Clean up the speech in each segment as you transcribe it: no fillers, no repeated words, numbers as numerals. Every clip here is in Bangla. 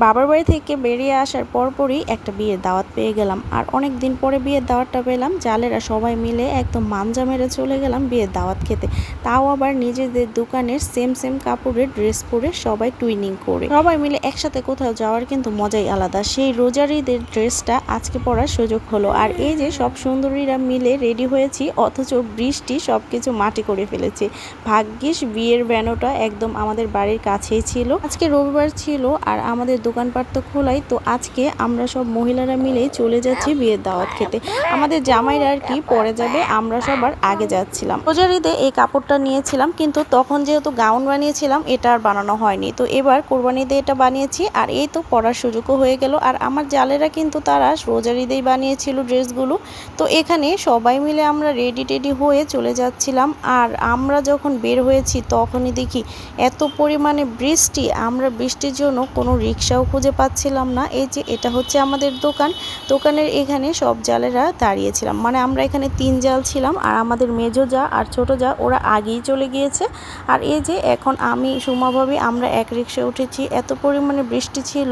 বাবার বাড়ি থেকে বেরিয়ে আসার পরপরই একটা বিয়ের দাওয়াত পেয়ে গেলাম। আর অনেক দিন পরে বিয়ের দাওয়াতটা পেলাম। জালেরা সবাই মিলে একদম মাঞ্জা মেরে চলে গেলাম বিয়ের দাওয়াত খেতে। তাও আবার নিজেদের দোকানের সেম সেম কাপড়ের ড্রেস পরে সবাই টুইনিং করে সবাই মিলে একসাথে কোথাও যাওয়ার কিন্তু মজাই আলাদা। সেই রোজার ঈদের ড্রেসটা আজকে পরার সুযোগ হলো। আর এই যে সব সুন্দরীরা মিলে রেডি হয়েছি, অথচ বৃষ্টি সব কিছু মাটি করে ফেলেছে। ভাগ্যিস বিয়ের ভ্যানুটা একদম আমাদের বাড়ির কাছেই ছিল। আজকে রবিবার ছিল আর আমাদের দোকানপাট তো খোলাই। তো আজকে আমরা সব মহিলারা মিলেই চলে যাচ্ছি বিয়ের দাওয়াত খেতে। আমাদের জামাইরা আর কি পরে যাবে, আমরা সবার আগে যাচ্ছিলাম। রোজার ঈদে এই কাপড়টা নিয়েছিলাম, কিন্তু তখন যেহেতু গাউন বানিয়েছিলাম এটা আর বানানো হয়নি। তো এবার কোরবানি ঈদে এটা বানিয়েছি, আর এই তো পরার সুযোগও হয়ে গেল। আর আমার জালেরা কিন্তু তারা রোজার ঈদেই বানিয়েছিল ড্রেসগুলো। তো এখানে সবাই মিলে আমরা রেডি টেডি হয়ে চলে যাচ্ছিলাম। আর আমরা যখন বের হয়েছি তখনই দেখি এত পরিমাণে বৃষ্টি, আমরা বৃষ্টির জন্য কোনো রিক্সাও খুঁজে পাচ্ছিলাম না। এই যে এটা হচ্ছে আমাদের দোকানের এখানে সব জালেরা দাঁড়িয়েছিলাম, মানে আমরা এখানে 3 জাল ছিলাম। আর আমাদের মেজো যা আর ছোট যা ওরা আগেই চলে গিয়েছে। আর এই যে এখন আমি সুমা ভাবি আমরা এক রিক্সায় উঠেছি। এত পরিমাণে বৃষ্টি ছিল,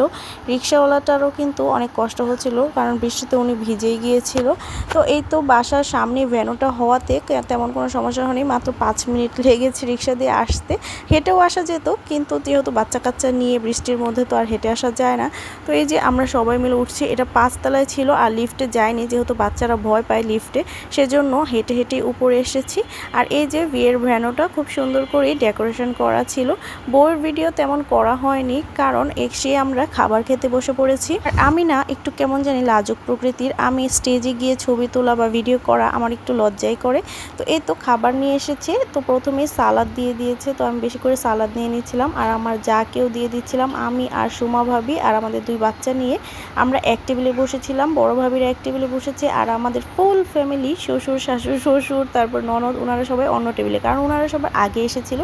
রিক্সাওয়ালাটারও কিন্তু অনেক কষ্ট হচ্ছিল, কারণ বৃষ্টিতে উনি ভিজেই গিয়েছিল। তো এই তো বাসার সামনে ভ্যানুটা হওয়াতে তেমন কোনো সমস্যা হয়নি। মাত্র 5 মিনিট লেগেছে রিক্সা দিয়ে আসতে। হেঁটেও আসা যেত, কিন্তু যেহেতু বাচ্চা কাচ্চা নিয়ে বৃষ্টির মধ্যে তো আর হেঁটে আসা যায় না। তো এই যে আমরা সবাই মিলে উঠছি। এটা 5 তলায় ছিল আর লিফটে যায়নি, যেহেতু বাচ্চারা ভয় পায় লিফটে, সেজন্য হেঁটে হেঁটে উপরে এসেছি। আর এই যে বিয়ের ভ্যানুটা খুব সুন্দর করে ডেকোরেশন করা ছিল। বউয়ের ভিডিও তেমন করা হয়নি, কারণ এসে আমরা খাবার খেতে বসে পড়েছি। আর আমি না একটু কেমন জানি লাজুক প্রকৃতির, আমি স্টেজে গিয়ে ছবি তোলা বা ভিডিও করা আমার একটু লজ্জাই করে। তো এই তো খাবার নিয়ে এসেছে। তো প্রথমে সালাদ দিয়ে দিয়েছে, তো আমি বেশি করে সালাদ নিয়ে নিচ্ছিলাম। আর আমার যাকেও দিয়ে দিচ্ছিলাম। আমি আর সুমা ভাবি আর আমাদের 2 বাচ্চা নিয়ে আমরা এক টেবিলে বসেছিলাম। বড় ভাবিরা এক টেবিলে বসেছে, আর আমাদের ফুল ফ্যামিলি শ্বশুর শাশুড়ি শ্বশুর তারপর ননদ, ওনারা সবাই অন্য টেবিলে, কারণ ওনারা সবার আগে এসেছিল।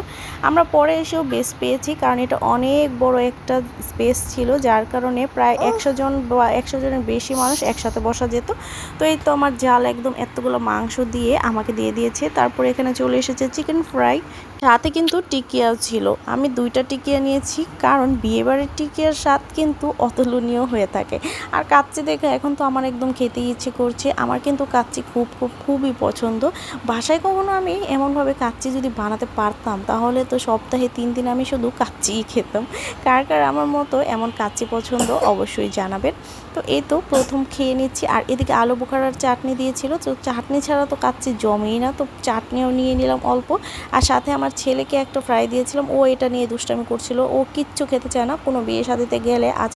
আমরা পরে এসেও বেশ পেয়েছি, কারণ এটা অনেক বড় একটা স্পেস ছিল, যার কারণে প্রায় 100 জন বা 100 জনের বেশি মানুষ একসাথে বসা যেত। তো এই তো আমার জাল একদম এতগুলো মাংস দিয়ে আমাকে দিয়ে দিয়েছে। তারপর এখানে চলে এসেছে চিকেন ফ্রাই, সাথে কিন্তু টিকিয়াও ছিল। আমি 2টা টিকিয়া নিয়েছি, কারণ বিয়েবাড়ির টিকিয়ার স্বাদ কিন্তু অতুলনীয় হয়ে থাকে। আর কাচ্চি দেখে এখন তো আমার একদম খেতে ইচ্ছে করছে। আমার কিন্তু কাচ্চি খুবই পছন্দ। বাসায় কখনো আমি এমনভাবে কাচ্চি যদি বানাতে পারতাম, তাহলে তো সপ্তাহে 3 দিন আমি শুধু কাচ্চিই খেতাম। কার কার আমার মতো এমন কাচ্চি পছন্দ অবশ্যই জানাবেন। তো এই তো প্রথম খেয়ে নিচ্ছি। আর এদিকে আলু বোখারার চাটনি দিয়েছিল, তো চাটনি ছাড়া তো কাচ্চি জমেই না, তো চাটনিও নিয়ে নিলাম অল্প। আর সাথে আমার ছেলেকে একটা ফ্রাই দিয়েছিলাম, ও এটা নিয়ে দুষ্টামি করছিল, ও কিচ্ছু খেতে চায় না। কোনো বিয়ে শাদিতে গেলে